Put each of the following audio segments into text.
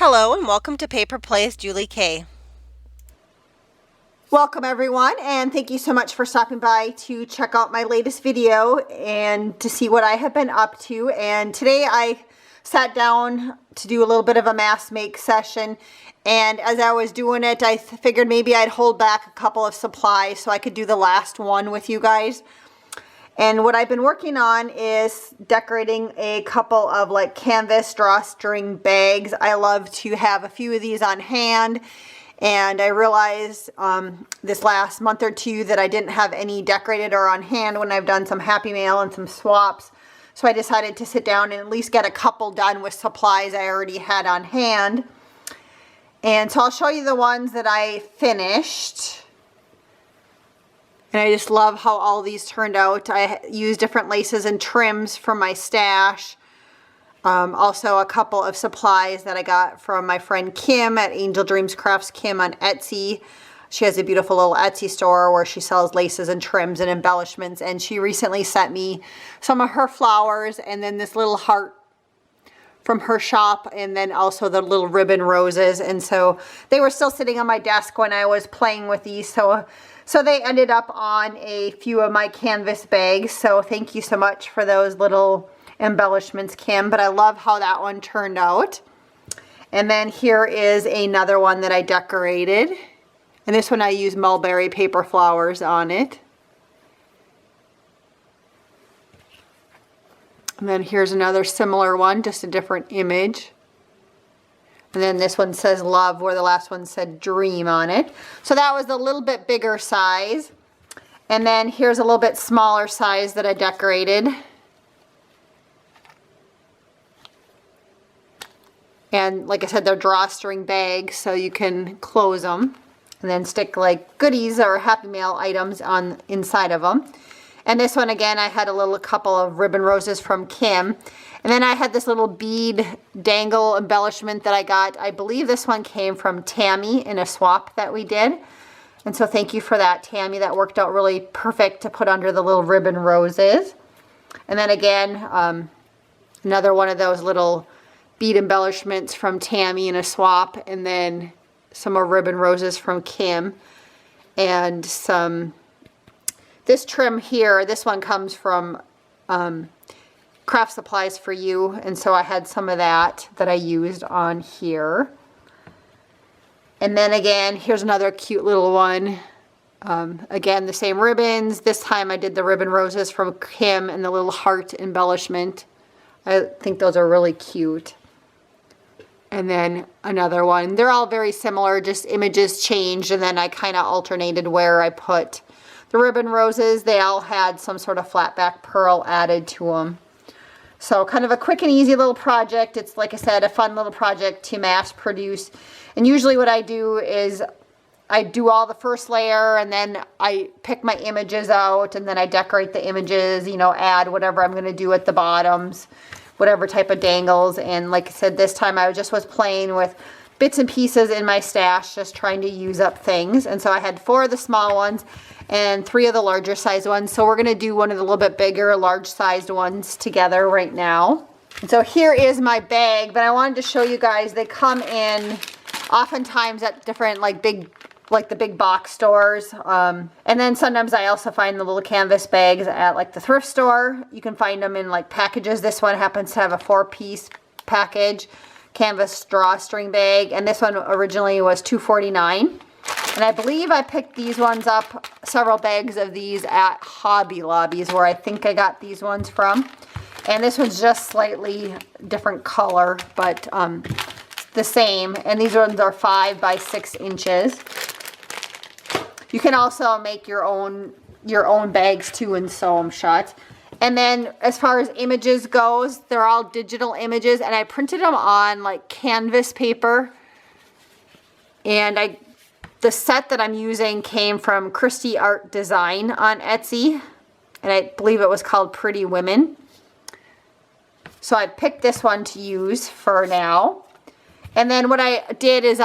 Hello and welcome to Paper Plays Julie K. Welcome everyone, and thank you so much for stopping by to check out my latest video and to see what I have been up to. And today I sat down to do a little bit of a mask make session, and as I was doing it I figured maybe I'd hold back a couple of supplies so I could do the last one with you guys. And what I've been working on is decorating a couple of like canvas drawstring bags. I love to have a few of these on hand, and I realized this last month or two that I didn't have any decorated or on hand when I've done some Happy Mail and some swaps. So I decided to sit down and at least get a couple done with supplies I already had on hand. And so I'll show you the ones that I finished. And I just love how all these turned out. I used different laces and trims from my stash. Also a couple of supplies that I got from my friend Kim at Angel Dreams Crafts Kim on Etsy. She has a beautiful little Etsy store where she sells laces and trims and embellishments. And she recently sent me some of her flowers and then this little heart from her shop, and then also the little ribbon roses. And so they were still sitting on my desk when I was playing with these. So they ended up on a few of my canvas bags. So thank you so much for those little embellishments, Kim. But I love how that one turned out. And then here is another one that I decorated. And this one I used mulberry paper flowers on it. And then here's another similar one, just a different image. And then this one says love, where the last one said dream on it. So that was a little bit bigger size. And then here's a little bit smaller size that I decorated. And like I said, they're drawstring bags, so you can close them and then stick like goodies or Happy Mail items on inside of them. And this one again, I had a couple of ribbon roses from Kim. And then I had this little bead dangle embellishment that I got. I believe this one came from Tammy in a swap that we did. And so thank you for that, Tammy. That worked out really perfect to put under the little ribbon roses. And then again, another one of those little bead embellishments from Tammy in a swap. And then some more ribbon roses from Kim. And some... This trim here, this one comes from Craft Supplies for You, and so I had some of that I used on here. And then again, here's another cute little one. Again, the same ribbons. This time I did the ribbon roses from Kim and the little heart embellishment. I think those are really cute. And then another one. They're all very similar, just images changed, and then I kind of alternated where I put the ribbon roses. They all had some sort of flat back pearl added to them. So kind of a quick and easy little project. It's, like I said, a fun little project to mass produce. And usually what I do is I do all the first layer, and then I pick my images out, and then I decorate the images, you know, add whatever I'm going to do at the bottoms, whatever type of dangles. And like I said, this time I just was playing with bits and pieces in my stash, just trying to use up things. And so I had 4 of the small ones and 3 of the larger sized ones. So we're going to do one of the little bit bigger, large sized ones together right now. And so here is my bag, but I wanted to show you guys, they come in oftentimes at different like the big box stores. And then sometimes I also find the little canvas bags at like the thrift store. You can find them in like packages. This one happens to have a 4-piece package canvas drawstring bag, and this one originally was $2.49. And I believe I picked these ones up, several bags of these at Hobby Lobbies, where I think I got these ones from. And this one's just slightly different color, but the same. And these ones are 5 by 6 inches. You can also make your own bags too and sew them shut. And then as far as images goes, they're all digital images, and I printed them on like canvas paper. And the set that I'm using came from Christy Art Design on Etsy, and I believe it was called Pretty Women. So I picked this one to use for now. And then what I did is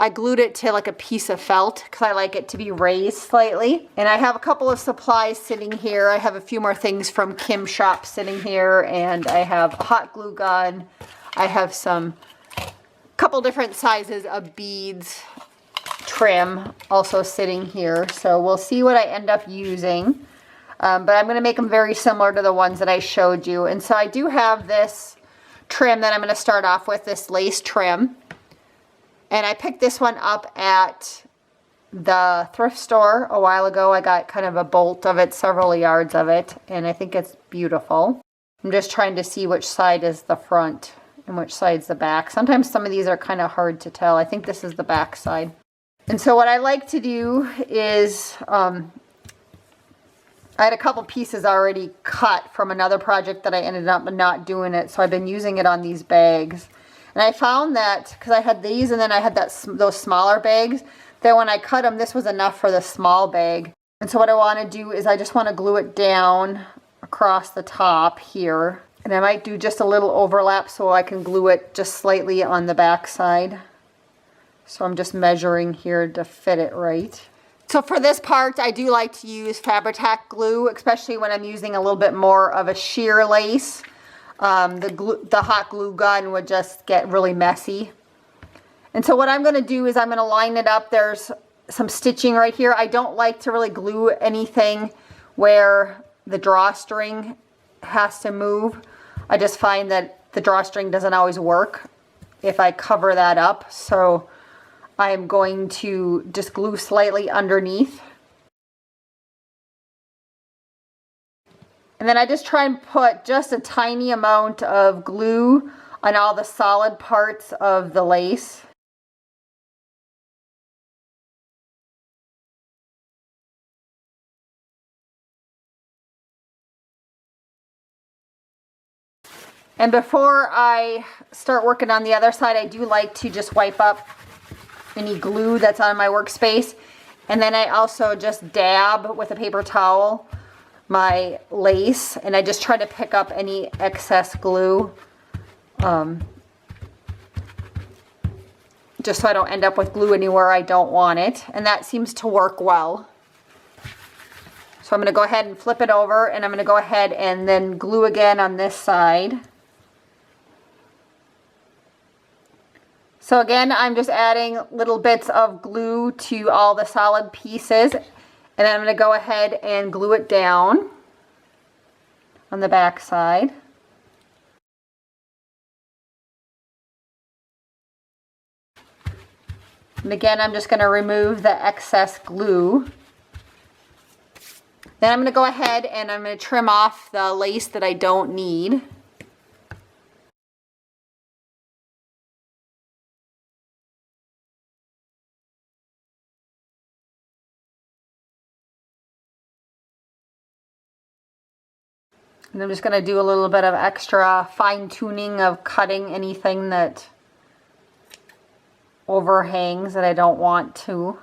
I glued it to like a piece of felt because I like it to be raised slightly. And I have a couple of supplies sitting here. I have a few more things from Kim's shop sitting here, and I have a hot glue gun, I have some couple different sizes of beads trim also sitting here. So we'll see what I end up using. But I'm going to make them very similar to the ones that I showed you. And so I do have this trim that I'm going to start off with, this lace trim. And I picked this one up at the thrift store a while ago. I got kind of a bolt of it, several yards of it, and I think it's beautiful. I'm just trying to see which side is the front and which side's the back. Sometimes some of these are kind of hard to tell. I think this is the back side. And so what I like to do is, I had a couple pieces already cut from another project that I ended up not doing it, so I've been using it on these bags. And I found that, because I had these and then I had those smaller bags, that when I cut them, this was enough for the small bag. And so what I want to do is I just want to glue it down across the top here. And I might do just a little overlap so I can glue it just slightly on the back side. So I'm just measuring here to fit it right. So for this part, I do like to use Fabri-Tac glue, especially when I'm using a little bit more of a sheer lace. The hot glue gun would just get really messy. And so what I'm going to do is I'm going to line it up. There's some stitching right here. I don't like to really glue anything where the drawstring has to move. I just find that the drawstring doesn't always work if I cover that up. So I'm going to just glue slightly underneath. And then I just try and put just a tiny amount of glue on all the solid parts of the lace. And before I start working on the other side, I do like to just wipe up any glue that's on my workspace. And then I also just dab with a paper towel my lace, and I just try to pick up any excess glue, just so I don't end up with glue anywhere I don't want it. And that seems to work well. So I'm going to go ahead and flip it over, and I'm going to go ahead and then glue again on this side. So again, I'm just adding little bits of glue to all the solid pieces, and then I'm going to go ahead and glue it down on the back side. And again, I'm just going to remove the excess glue. Then I'm going to go ahead and I'm going to trim off the lace that I don't need. And I'm just going to do a little bit of extra fine tuning of cutting anything that overhangs that I don't want to.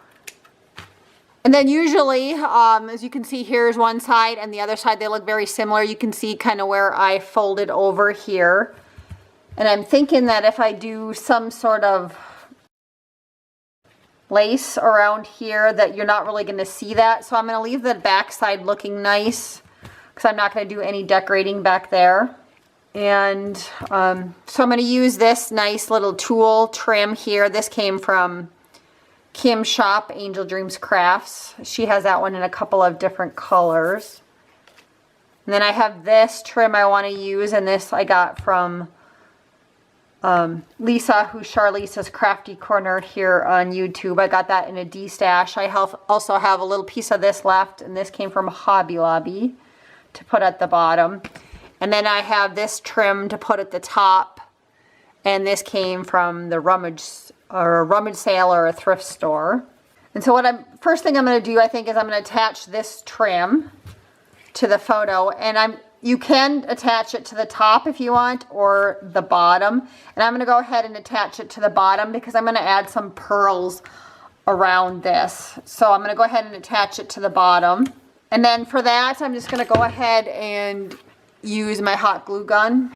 And then usually, as you can see, here's one side and the other side, they look very similar. You can see kind of where I folded over here. And I'm thinking that if I do some sort of lace around here, that you're not really going to see that. So I'm going to leave the back side looking nice, because I'm not going to do any decorating back there. And so I'm going to use this nice little tool trim here. This came from Kim's shop, Angel Dreams Crafts. She has that one in a couple of different colors. And then I have this trim I want to use, and this I got from Lisa, who's Charlisa's Crafty Corner here on YouTube. I got that in a D-stash. I also have a little piece of this left, and this came from Hobby Lobby to put at the bottom. And then I have this trim to put at the top, and this came from the rummage sale or a thrift store. And so first thing I'm going to do, I think, is I'm going to attach this trim to the photo, and you can attach it to the top if you want, or the bottom. And I'm going to go ahead and attach it to the bottom because I'm going to add some pearls around this. So I'm going to go ahead and attach it to the bottom. And then for that, I'm just going to go ahead and use my hot glue gun.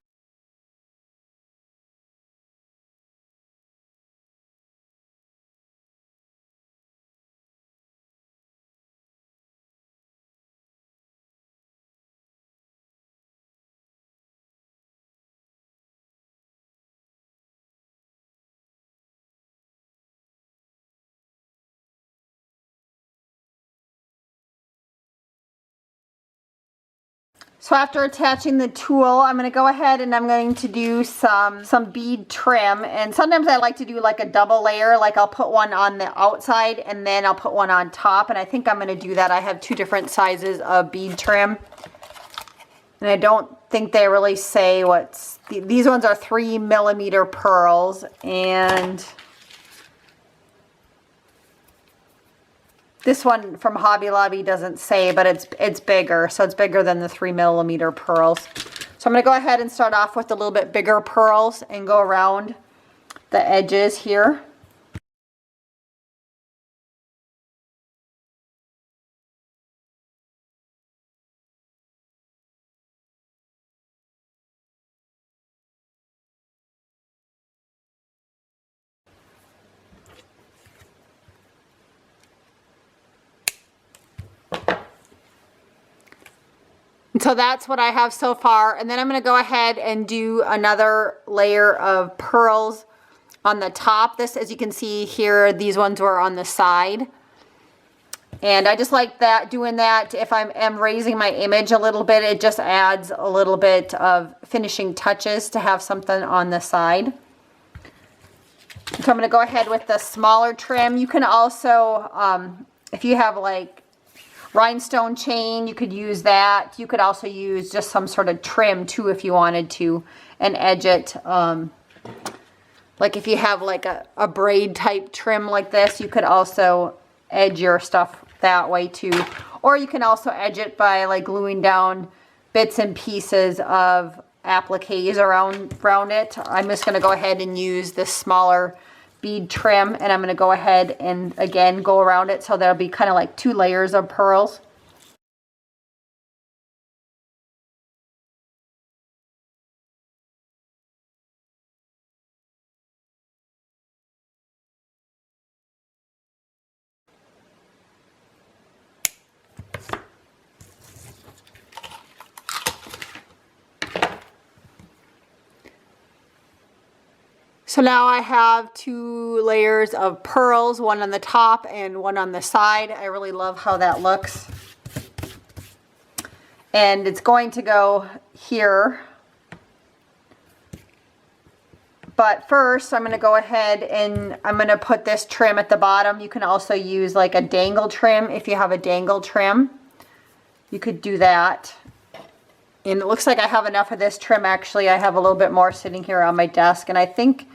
So after attaching the tool, I'm going to go ahead and I'm going to do some bead trim. And sometimes I like to do like a double layer, like I'll put one on the outside and then I'll put one on top. And I think I'm going to do that. I have two different sizes of bead trim. And I don't think they really say what's, these ones are 3mm pearls, and this one from Hobby Lobby doesn't say, but it's bigger, so it's bigger than the 3mm pearls. So I'm going to go ahead and start off with a little bit bigger pearls and go around the edges here. So that's what I have so far. And then I'm going to go ahead and do another layer of pearls on the top. This, as you can see here, these ones were on the side. And I just like that, doing that. If I am raising my image a little bit, it just adds a little bit of finishing touches to have something on the side. So I'm going to go ahead with the smaller trim. You can also, if you have like rhinestone chain, you could use that. You could also use just some sort of trim too if you wanted to, and edge it. Like if you have like a braid type trim like this, you could also edge your stuff that way too. Or you can also edge it by like gluing down bits and pieces of appliques around it. I'm just going to go ahead and use this smaller bead trim, and I'm going to go ahead and again go around it, so there'll be kind of like two layers of pearls. So now I have two layers of pearls, one on the top and one on the side. I really love how that looks. And it's going to go here. But first I'm going to go ahead and I'm going to put this trim at the bottom. You can also use like a dangle trim if you have a dangle trim. You could do that. And it looks like I have enough of this trim. Actually, I have a little bit more sitting here on my desk, and I think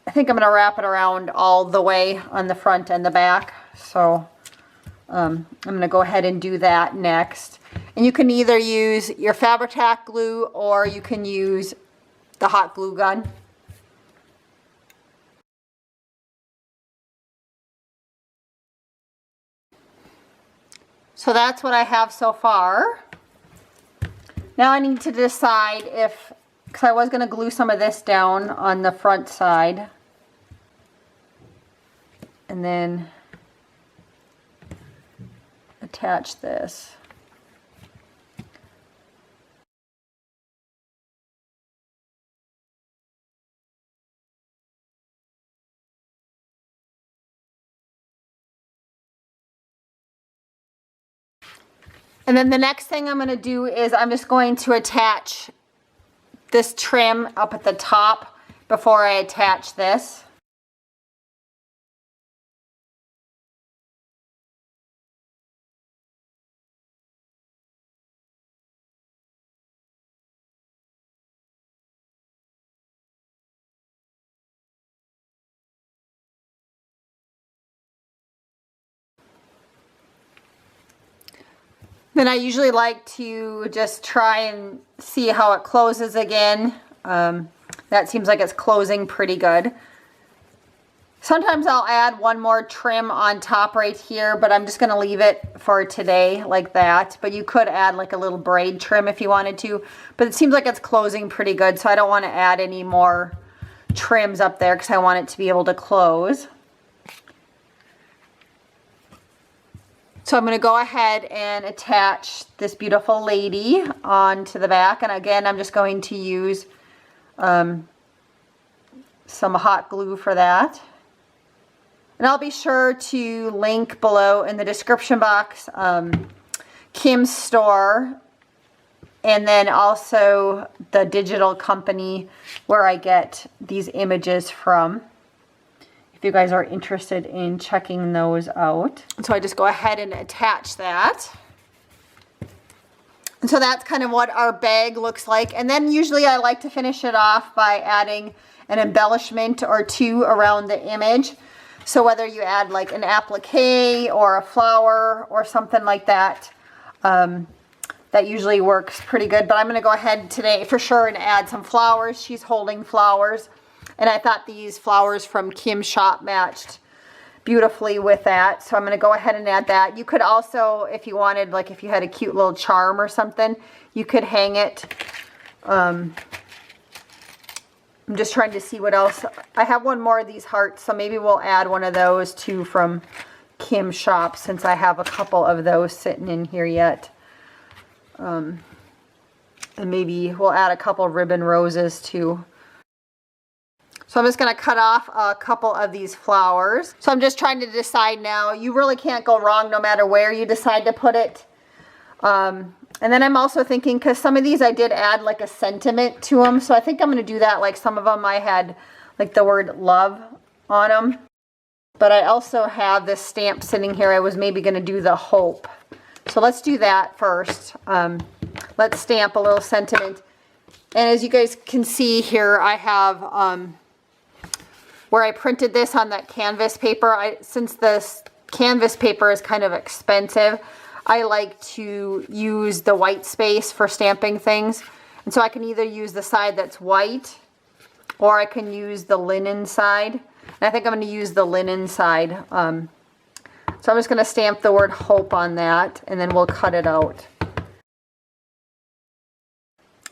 I'm going to wrap it around all the way on the front and the back. So I'm going to go ahead and do that next. And you can either use your Fabri-Tac glue or you can use the hot glue gun. So that's what I have so far. Now I need to decide if, because I was going to glue some of this down on the front side. And then attach this. And then the next thing I'm going to do is I'm just going to attach this trim up at the top before I attach this. Then I usually like to just try and see how it closes again. That seems like it's closing pretty good. Sometimes I'll add one more trim on top right here, but I'm just going to leave it for today like that. But you could add like a little braid trim if you wanted to. But it seems like it's closing pretty good, so I don't want to add any more trims up there because I want it to be able to close. So I'm going to go ahead and attach this beautiful lady onto the back. And again, I'm just going to use some hot glue for that. And I'll be sure to link below in the description box Kim's store, and then also the digital company where I get these images from, if you guys are interested in checking those out. So I just go ahead and attach that. And so that's kind of what our bag looks like. And then usually I like to finish it off by adding an embellishment or two around the image. So whether you add like an applique or a flower or something like that, that usually works pretty good. But I'm going to go ahead today for sure and add some flowers. She's holding flowers. And I thought these flowers from Kim's shop matched beautifully with that. So I'm going to go ahead and add that. You could also, if you wanted, like if you had a cute little charm or something, you could hang it. I'm just trying to see what else. I have one more of these hearts, so maybe we'll add one of those too from Kim's shop, since I have a couple of those sitting in here yet. And maybe we'll add a couple ribbon roses too. So I'm just going to cut off a couple of these flowers. So I'm just trying to decide now. You really can't go wrong no matter where you decide to put it. And then I'm also thinking, because some of these I did add like a sentiment to them. So I think I'm going to do that. Like some of them I had like the word love on them. But I also have this stamp sitting here. I was maybe going to do the hope. So let's do that first. Let's stamp a little sentiment. And as you guys can see here, I have where I printed this on that canvas paper. Since this canvas paper is kind of expensive, I like to use the white space for stamping things. And so I can either use the side that's white, or I can use the linen side. And I think I'm going to use the linen side. So I'm just going to stamp the word hope on that, and then we'll cut it out.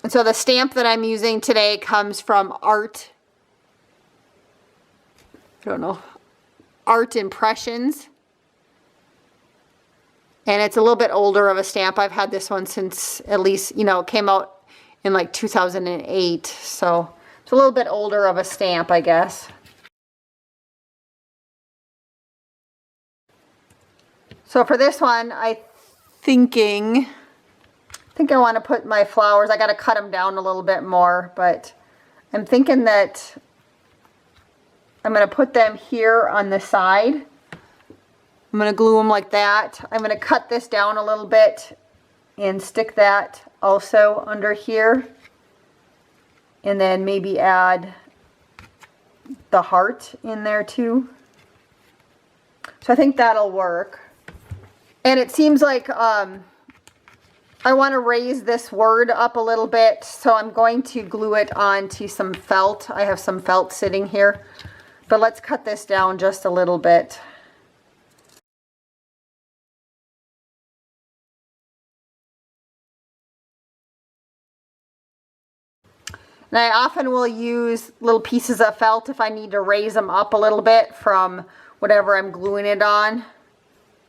And so the stamp that I'm using today comes from Art Impressions. And it's a little bit older of a stamp. I've had this one since at least, it came out in like 2008. So it's a little bit older of a stamp, I guess. So for this one, I think I want to put my flowers. I got to cut them down a little bit more, but I'm thinking that I'm going to put them here on the side. I'm going to glue them like that. I'm going to cut this down a little bit and stick that also under here. And then maybe add the heart in there too. So I think that'll work. And it seems like I want to raise this word up a little bit, so I'm going to glue it onto some felt. I have some felt sitting here, but let's cut this down just a little bit. And I often will use little pieces of felt if I need to raise them up a little bit from whatever I'm gluing it on.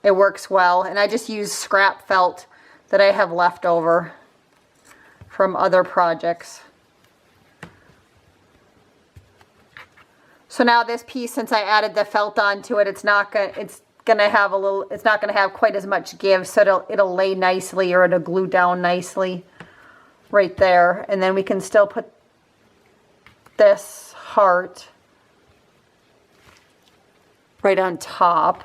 It works well. And I just use scrap felt that I have left over from other projects. So now this piece, since I added the felt onto it, it's not gonna have quite as much give, so it'll lay nicely, or it'll glue down nicely right there. And then we can still put this heart right on top.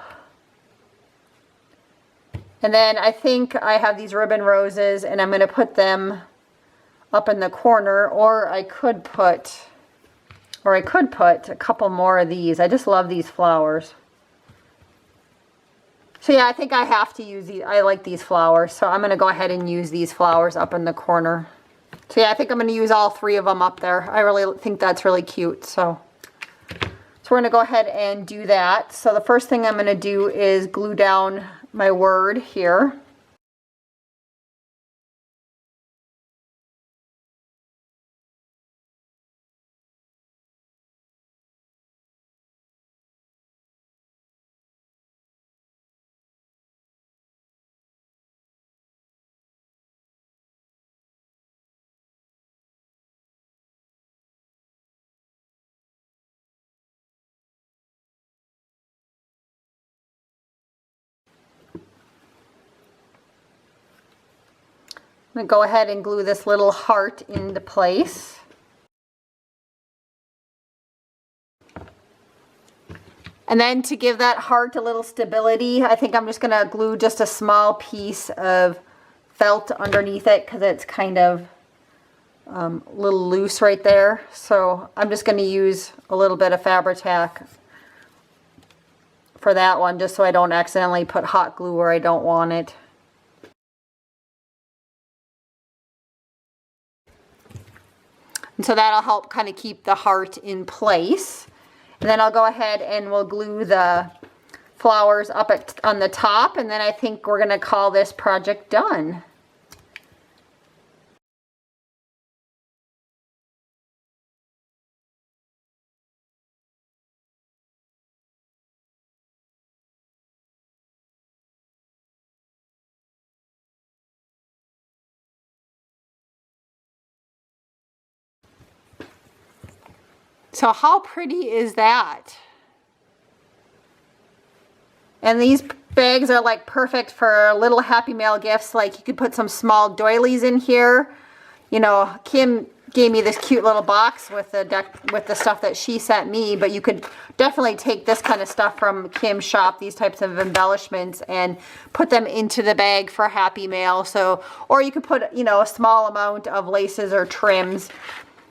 And then I think I have these ribbon roses, and I'm going to put them up in the corner, or I could put a couple more of these. I just love these flowers. So yeah, I think I have to use these. I like these flowers, so I'm going to go ahead and use these flowers up in the corner. So yeah, I think I'm going to use all three of them up there. I really think that's really cute. So we're going to go ahead and do that. So the first thing I'm going to do is glue down my word here. I'm going to go ahead and glue this little heart into place. And then to give that heart a little stability, I think I'm just going to glue just a small piece of felt underneath it because it's kind of a little loose right there. So I'm just going to use a little bit of Fabri-Tac for that one, just so I don't accidentally put hot glue where I don't want it. And so that'll help kind of keep the heart in place. And then I'll go ahead and we'll glue the flowers up on the top, and then I think we're going to call this project done. So how pretty is that? And these bags are like perfect for little Happy Mail gifts. Like you could put some small doilies in here. You know, Kim gave me this cute little box with the stuff that she sent me, but you could definitely take this kind of stuff from Kim's shop, these types of embellishments, and put them into the bag for Happy Mail. So, or you could put, you know, a small amount of laces or trims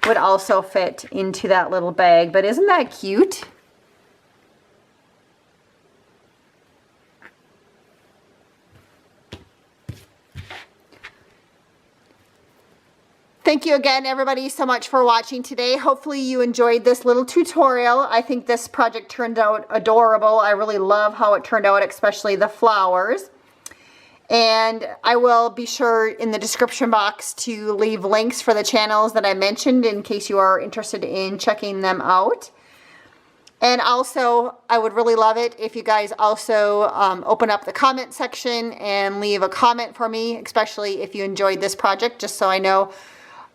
would also fit into that little bag. But isn't that cute? Thank you again, everybody, so much for watching today. Hopefully you enjoyed this little tutorial. I think this project turned out adorable. I really love how it turned out, especially the flowers. And I will be sure in the description box to leave links for the channels that I mentioned in case you are interested in checking them out. And also, I would really love it if you guys also open up the comment section and leave a comment for me, especially if you enjoyed this project, just so I know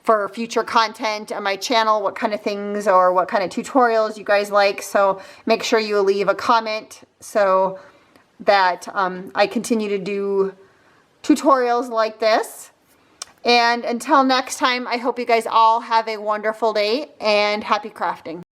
for future content on my channel what kind of things or what kind of tutorials you guys like. So make sure you leave a comment so that I continue to do tutorials like this. And until next time, I hope you guys all have a wonderful day and happy crafting.